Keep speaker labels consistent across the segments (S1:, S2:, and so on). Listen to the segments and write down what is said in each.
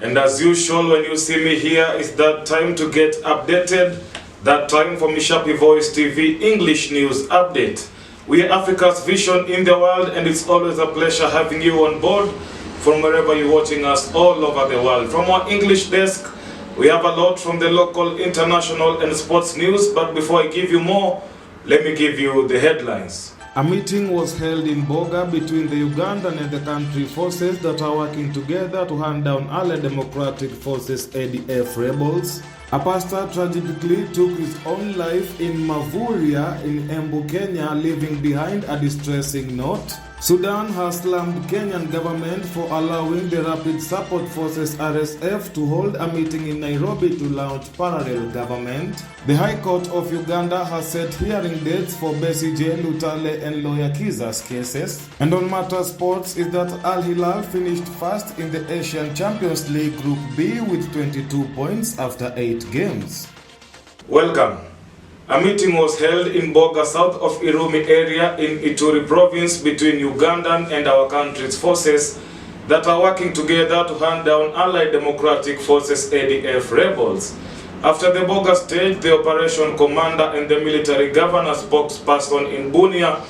S1: And as usual, when you see me here, it's that time to get updated, that time for MISHAPI Voice TV English News Update. We are Africa's vision in the world, and it's always a pleasure having you on board from wherever you're watching us all over the world. From our English desk, we have a lot from the local, international, and sports news, but before I give you more, let me give you the headlines. A meeting was held in Boga between the Ugandan and the country forces that are working together to hand down Allied Democratic Forces (ADF) rebels. A pastor tragically took his own life in Mavuria in Embu, Kenya, leaving behind a distressing note. Sudan has slammed Kenyan government for allowing the Rapid Support Forces RSF to hold a meeting in Nairobi to launch parallel government. The High Court of Uganda has set hearing dates for Besigye, Lutale and Lawyer Kiza's cases. And on matter sports is that Al Hilal finished first in the Asian Champions League Group B with 22 points after 8 games. Welcome. A meeting was held in Boga, south of Irumi area in Ituri province between Ugandan and our country's forces that are working together to hand down Allied Democratic Forces (ADF) rebels. After the Boga stage, the operation commander and the military governor spokesperson in Bunia,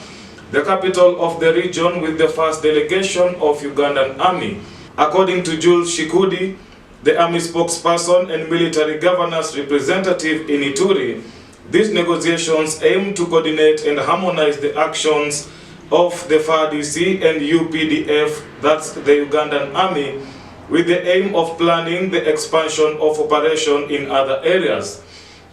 S1: the capital of the region, with the first delegation of Ugandan Army. According to Jules Shikudi, the army spokesperson and military governor's representative in Ituri, these negotiations aim to coordinate and harmonize the actions of the FARDC and UPDF, that's the Ugandan Army, with the aim of planning the expansion of operation in other areas.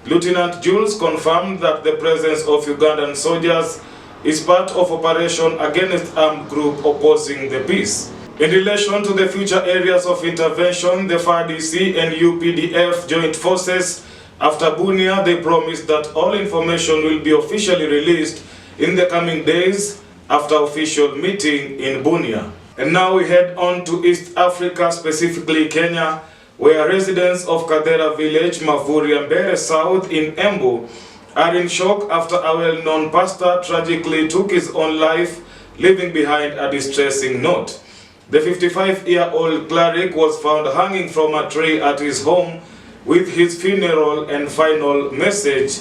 S1: Lieutenant Jules confirmed that the presence of Ugandan soldiers is part of operation against armed group opposing the peace. In relation to the future areas of intervention, the FARDC and UPDF joint forces after Bunia, they promised that all information will be officially released in the coming days after official meeting in Bunia. And now we head on to East Africa, specifically Kenya, where residents of Kadera village, Mavuria Mbere South in Embu, are in shock after a well-known pastor tragically took his own life, leaving behind a distressing note. The 55-year-old cleric was found hanging from a tree at his home with his funeral and final message,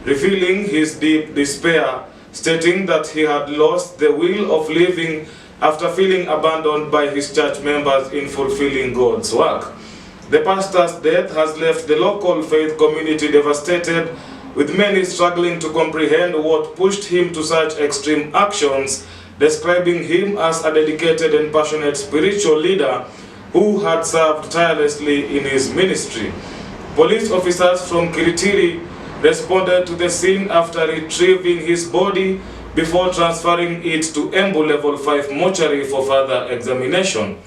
S1: revealing his deep despair, stating that he had lost the will of living after feeling abandoned by his church members in fulfilling God's work. The pastor's death has left the local faith community devastated, with many struggling to comprehend what pushed him to such extreme actions, describing him as a dedicated and passionate spiritual leader who had served tirelessly in his ministry. Police officers from Kiritiri responded to the scene after retrieving his body before transferring it to Embu Level 5 mortuary for further examination.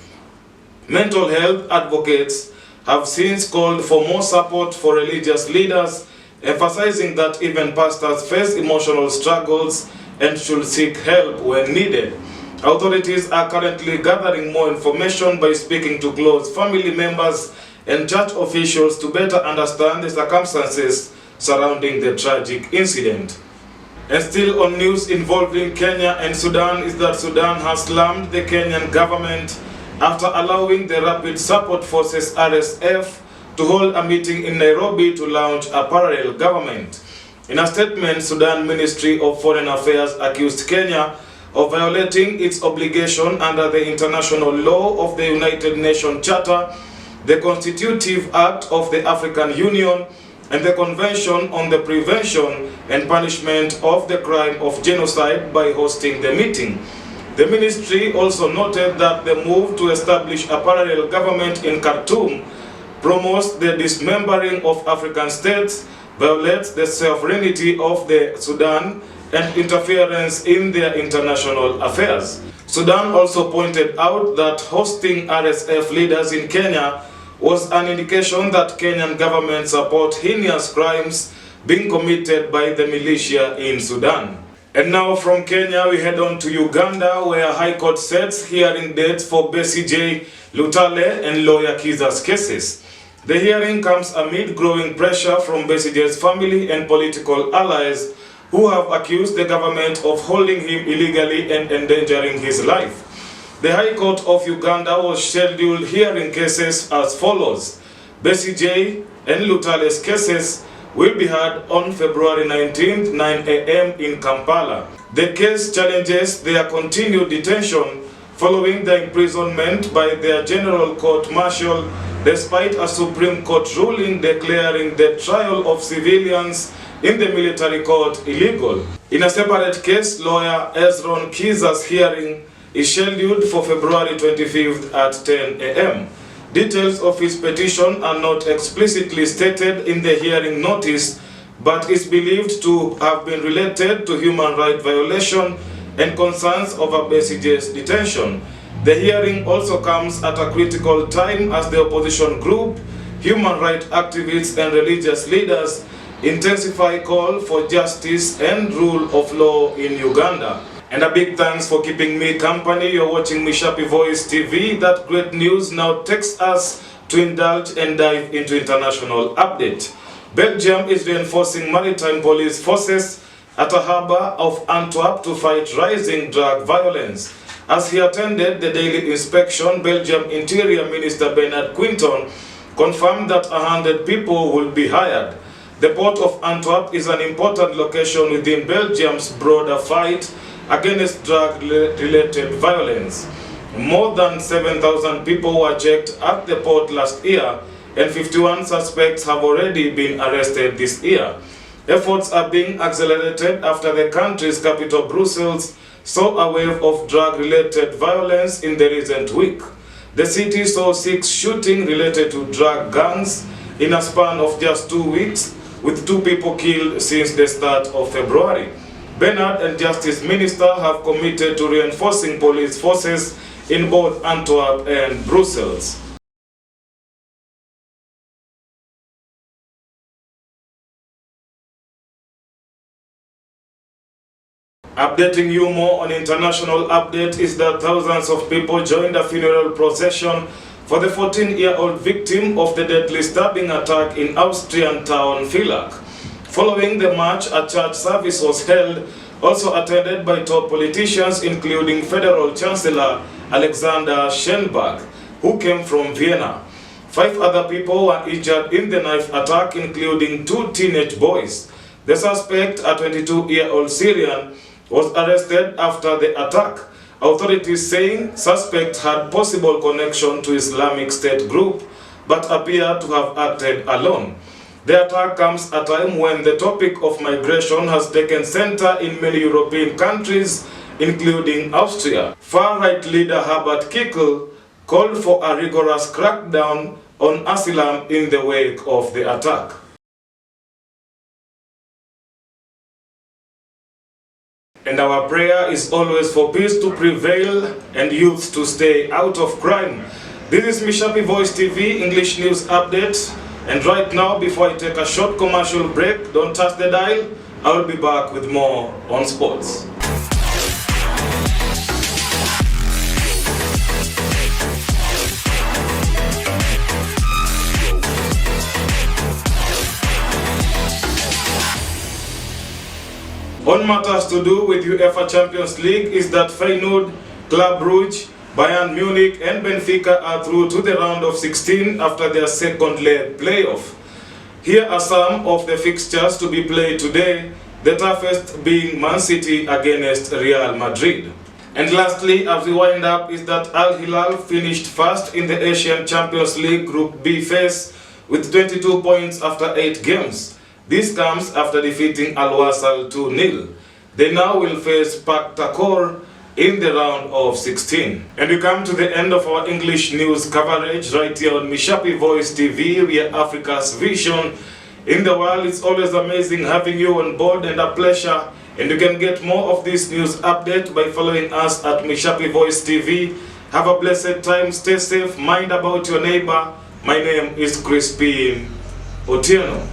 S1: Mental health advocates have since called for more support for religious leaders, emphasizing that even pastors face emotional struggles and should seek help when needed. Authorities are currently gathering more information by speaking to close family members and church officials to better understand the circumstances surrounding the tragic incident. And still on news involving Kenya and Sudan is that Sudan has slammed the Kenyan government after allowing the Rapid Support Forces RSF to hold a meeting in Nairobi to launch a parallel government. In a statement, Sudan Ministry of Foreign Affairs accused Kenya of violating its obligation under the international law of the United Nations Charter, the Constitutive Act of the African Union, and the Convention on the Prevention and Punishment of the Crime of Genocide by hosting the meeting. The ministry also noted that the move to establish a parallel government in Khartoum promotes the dismembering of African states, violates the sovereignty of the Sudan, and interference in their international affairs. Sudan also pointed out that hosting RSF leaders in Kenya was an indication that Kenyan government support heinous crimes being committed by the militia in Sudan. And now from Kenya we head on to Uganda, where High Court sets hearing dates for Besigye, Lutale and Lawyer Kiza's cases. The hearing comes amid growing pressure from Besigye's family and political allies who have accused the government of holding him illegally and endangering his life. The High Court of Uganda was scheduled hearing cases as follows. Besigye and Lutale's cases will be heard on February 19th, 9 a.m. in Kampala. The case challenges their continued detention following the imprisonment by their General Court Martial despite a Supreme Court ruling declaring the trial of civilians in the military court illegal. In a separate case, lawyer Ezron Kiza's hearing is scheduled for February 25th at 10 a.m. Details of his petition are not explicitly stated in the hearing notice, but is believed to have been related to human rights violation and concerns over Besigye's detention. The hearing also comes at a critical time as the opposition group, human rights activists and religious leaders intensify call for justice and rule of law in Uganda. And a big thanks for keeping me company. You're watching MISHAPI Voice TV. That great news now takes us to indulge and dive into international update. Belgium is reinforcing maritime police forces at a harbor of Antwerp to fight rising drug violence. As he attended the daily inspection, Belgium Interior Minister Bernard Quinton confirmed that 100 people will be hired. The port of Antwerp is an important location within Belgium's broader fight against drug-related violence. More than 7,000 people were checked at the port last year, and 51 suspects have already been arrested this year. Efforts are being accelerated after the country's capital, Brussels, saw a wave of drug-related violence in the recent week. The city saw 6 shootings related to drug gangs in a span of just 2 weeks, with 2 people killed since the start of February. Bernard and Justice Minister have committed to reinforcing police forces in both Antwerp and Brussels. Updating you more on international update is that thousands of people joined a funeral procession for the 14-year-old victim of the deadly stabbing attack in Austrian town Villach. Following the march, a church service was held, also attended by top politicians including Federal Chancellor Alexander Schellenberg, who came from Vienna. 5 other people were injured in the knife attack, including 2 teenage boys. The suspect, a 22-year-old Syrian, was arrested after the attack. Authorities saying suspect had possible connection to Islamic State group but appeared to have acted alone. The attack comes at a time when the topic of migration has taken center in many European countries, including Austria. Far-right leader Herbert Kickl called for a rigorous crackdown on asylum in the wake of the attack. And our prayer is always for peace to prevail and youth to stay out of crime. This is MISHAPI Voice TV English News Update. And right now, before I take a short commercial break, don't touch the dial. I'll be back with more on sports. On matters to do with UEFA Champions League is that Feyenoord, Club Brugge, Bayern Munich and Benfica are through to the round of 16 after their second leg playoff. Here are some of the fixtures to be played today, the toughest being Man City against Real Madrid. And lastly, as we wind up, is that Al Hilal finished first in the Asian Champions League Group B phase with 22 points after 8 games. This comes after defeating Al Wassal 2-0. They now will face Pak Takor in the round of 16. And we come to the end of our English news coverage right here on MISHAPI Voice TV. We are Africa's vision in the world. It's always amazing having you on board and a pleasure. And you can get more of this news update by following us at MISHAPI Voice TV. Have a blessed time, stay safe, mind about your neighbor. My name is Crispin Otieno.